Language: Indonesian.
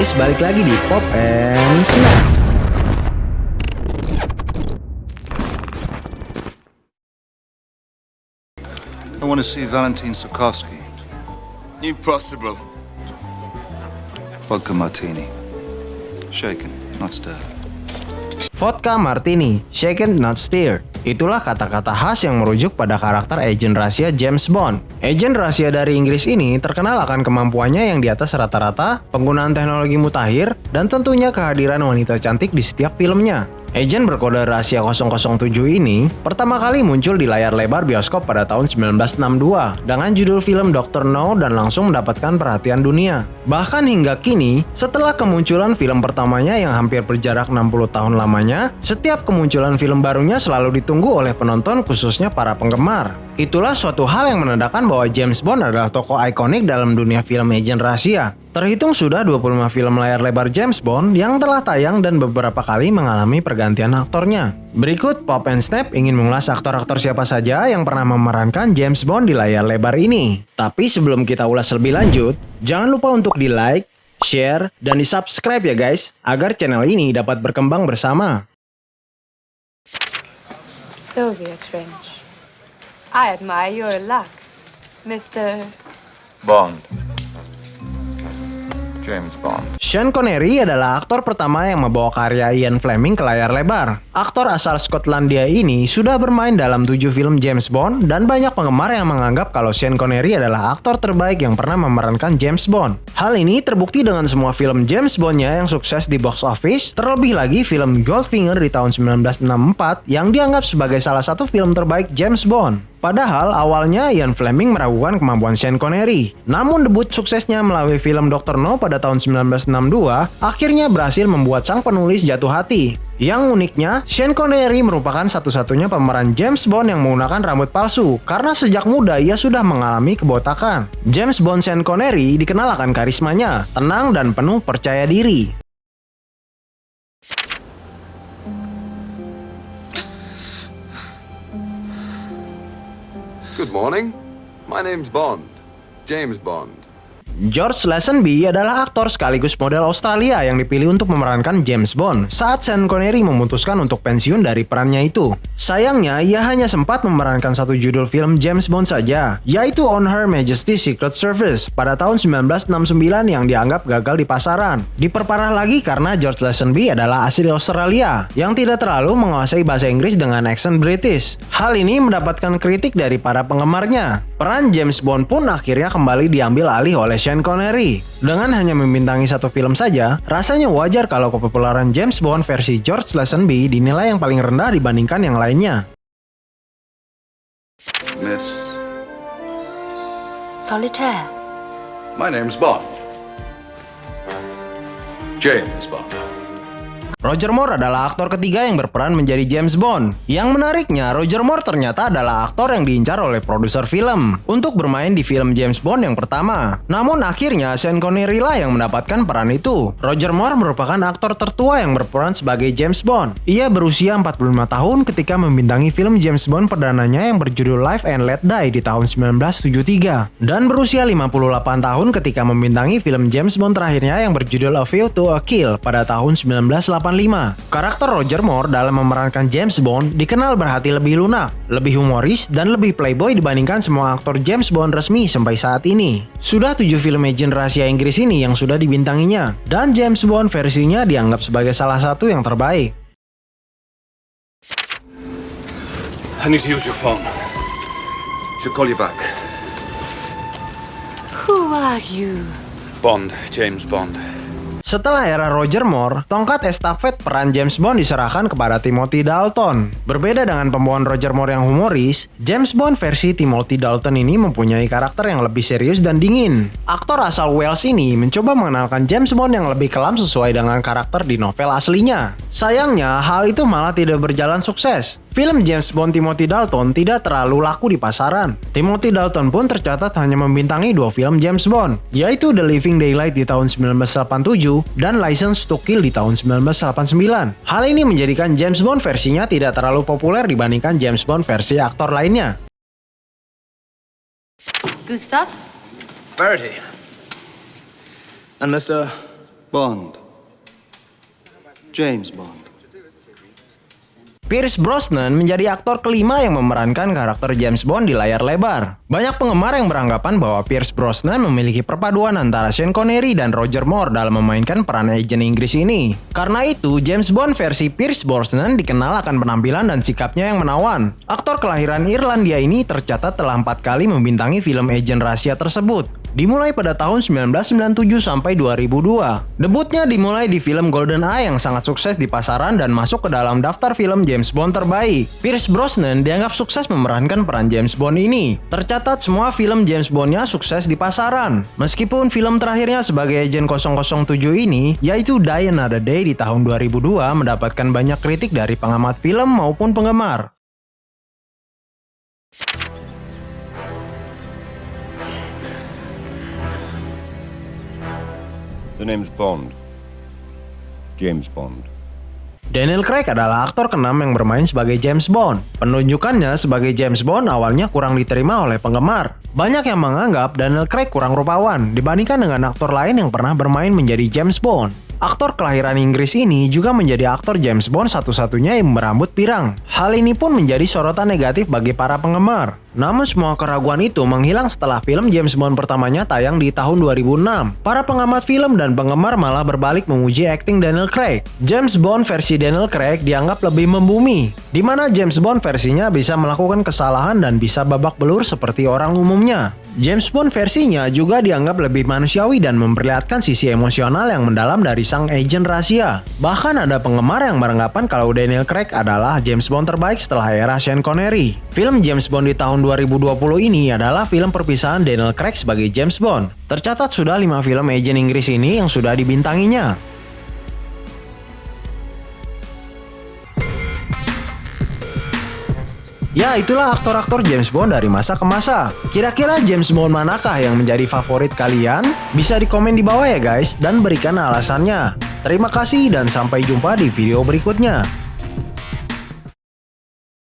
guys, balik lagi di Pop and Snap. I want to see Valentin Sokovsky. Impossible. Vodka martini. Shaken, not stirred. Vodka martini, shaken not stirred. Itulah kata-kata khas yang merujuk pada karakter agen rahasia James Bond. Agen rahasia dari Inggris ini terkenal akan kemampuannya yang di atas rata-rata, penggunaan teknologi mutakhir, dan tentunya kehadiran wanita cantik di setiap filmnya. Agen berkode rahasia 007 ini pertama kali muncul di layar lebar bioskop pada tahun 1962 dengan judul film Dr. No dan langsung mendapatkan perhatian dunia. Bahkan hingga kini, setelah kemunculan film pertamanya yang hampir berjarak 60 tahun lamanya, setiap kemunculan film barunya selalu ditunggu oleh penonton khususnya para penggemar. Itulah suatu hal yang menandakan bahwa James Bond adalah tokoh ikonik dalam dunia film agen rahasia. Terhitung sudah 25 film layar lebar James Bond yang telah tayang dan beberapa kali mengalami pergantian aktornya. Berikut Pop and Snap ingin mengulas aktor-aktor siapa saja yang pernah memerankan James Bond di layar lebar ini. Tapi sebelum kita ulas lebih lanjut, jangan lupa untuk di like, share, dan di subscribe ya guys, agar channel ini dapat berkembang bersama. Sylvia Trench. I admire your luck, Mr. Bond. James Bond. Sean Connery adalah aktor pertama yang membawa karya Ian Fleming ke layar lebar. Aktor asal Skotlandia ini sudah bermain dalam 7 film James Bond dan banyak penggemar yang menganggap kalau Sean Connery adalah aktor terbaik yang pernah memerankan James Bond. Hal ini terbukti dengan semua film James Bond-nya yang sukses di box office, terlebih lagi film Goldfinger di tahun 1964 yang dianggap sebagai salah satu film terbaik James Bond. Padahal awalnya Ian Fleming meragukan kemampuan Sean Connery. Namun debut suksesnya melalui film Dr. No pada tahun 1962 akhirnya berhasil membuat sang penulis jatuh hati. Yang uniknya, Sean Connery merupakan satu-satunya pemeran James Bond yang menggunakan rambut palsu karena sejak muda ia sudah mengalami kebotakan. James Bond Sean Connery dikenal akan karismanya, tenang dan penuh percaya diri. Good morning. My name's Bond. James Bond. George Lazenby adalah aktor sekaligus model Australia yang dipilih untuk memerankan James Bond saat Sean Connery memutuskan untuk pensiun dari perannya itu. Sayangnya, ia hanya sempat memerankan satu judul film James Bond saja, yaitu On Her Majesty's Secret Service pada tahun 1969 yang dianggap gagal di pasaran. Diperparah lagi karena George Lazenby adalah asli Australia yang tidak terlalu menguasai bahasa Inggris dengan aksen British. Hal ini mendapatkan kritik dari para penggemarnya. Peran James Bond pun akhirnya kembali diambil alih oleh Sean Connery. Dengan hanya membintangi satu film saja, rasanya wajar kalau kepopularan James Bond versi George Lazenby dinilai yang paling rendah dibandingkan yang lainnya. Miss, Solitaire. My name's Bond. James Bond. Roger Moore adalah aktor ketiga yang berperan menjadi James Bond. Yang menariknya, Roger Moore ternyata adalah aktor yang diincar oleh produser film untuk bermain di film James Bond yang pertama. Namun akhirnya Sean Connery lah yang mendapatkan peran itu. Roger Moore merupakan aktor tertua yang berperan sebagai James Bond. Ia berusia 45 tahun ketika membintangi film James Bond perdananya yang berjudul Live and Let Die di tahun 1973. Dan berusia 58 tahun ketika membintangi film James Bond terakhirnya yang berjudul A View to a Kill pada tahun 1985. Karakter Roger Moore dalam memerankan James Bond dikenal berhati lebih lunak, lebih humoris, dan lebih playboy dibandingkan semua aktor James Bond resmi sampai saat ini. Sudah 7 film agen rahasia Inggris ini yang sudah dibintanginya, dan James Bond versinya dianggap sebagai salah satu yang terbaik. I need to use your phone. Should call you back. Who are you? Bond, James Bond. Setelah era Roger Moore, tongkat estafet peran James Bond diserahkan kepada Timothy Dalton. Berbeda dengan pembawaan Roger Moore yang humoris, James Bond versi Timothy Dalton ini mempunyai karakter yang lebih serius dan dingin. Aktor asal Wales ini mencoba mengenalkan James Bond yang lebih kelam sesuai dengan karakter di novel aslinya. Sayangnya, hal itu malah tidak berjalan sukses. Film James Bond Timothy Dalton tidak terlalu laku di pasaran. Timothy Dalton pun tercatat hanya membintangi 2 film James Bond, yaitu The Living Daylight di tahun 1987 dan License to Kill di tahun 1989. Hal ini menjadikan James Bond versinya tidak terlalu populer dibandingkan James Bond versi aktor lainnya. Gustav? Verity. And Mr. Bond. James Bond. Pierce Brosnan menjadi aktor kelima yang memerankan karakter James Bond di layar lebar. Banyak penggemar yang beranggapan bahwa Pierce Brosnan memiliki perpaduan antara Sean Connery dan Roger Moore dalam memainkan peran agen Inggris ini. Karena itu, James Bond versi Pierce Brosnan dikenal akan penampilan dan sikapnya yang menawan. Aktor kelahiran Irlandia ini tercatat telah 4 kali membintangi film agen rahasia tersebut. Dimulai pada tahun 1997 sampai 2002. Debutnya dimulai di film GoldenEye yang sangat sukses di pasaran dan masuk ke dalam daftar film James Bond terbaik. Pierce Brosnan dianggap sukses memerankan peran James Bond ini. Tercatat semua film James Bond-nya sukses di pasaran. Meskipun film terakhirnya sebagai agen 007 ini, yaitu Die Another Day di tahun 2002, mendapatkan banyak kritik dari pengamat film maupun penggemar. The name's Bond. James Bond. Daniel Craig adalah aktor ke-6 yang bermain sebagai James Bond. Penunjukannya sebagai James Bond awalnya kurang diterima oleh penggemar. Banyak yang menganggap Daniel Craig kurang rupawan dibandingkan dengan aktor lain yang pernah bermain menjadi James Bond. Aktor kelahiran Inggris ini juga menjadi aktor James Bond satu-satunya yang berambut pirang. Hal ini pun menjadi sorotan negatif bagi para penggemar. Namun semua keraguan itu menghilang setelah film James Bond pertamanya tayang di tahun 2006. Para pengamat film dan penggemar malah berbalik memuji akting Daniel Craig. James Bond versi Daniel Craig dianggap lebih membumi, di mana James Bond versinya bisa melakukan kesalahan dan bisa babak belur seperti orang umumnya. James Bond versinya juga dianggap lebih manusiawi dan memperlihatkan sisi emosional yang mendalam dari sang agen rahasia. Bahkan ada penggemar yang beranggapan kalau Daniel Craig adalah James Bond terbaik setelah era Sean Connery. Film James Bond di tahun 2020 ini adalah film perpisahan Daniel Craig sebagai James Bond. Tercatat sudah 5 film agen Inggris ini yang sudah dibintanginya. Ya, itulah aktor-aktor James Bond dari masa ke masa. Kira-kira James Bond manakah yang menjadi favorit kalian? Bisa di komen di bawah ya guys, dan berikan alasannya. Terima kasih dan sampai jumpa di video berikutnya.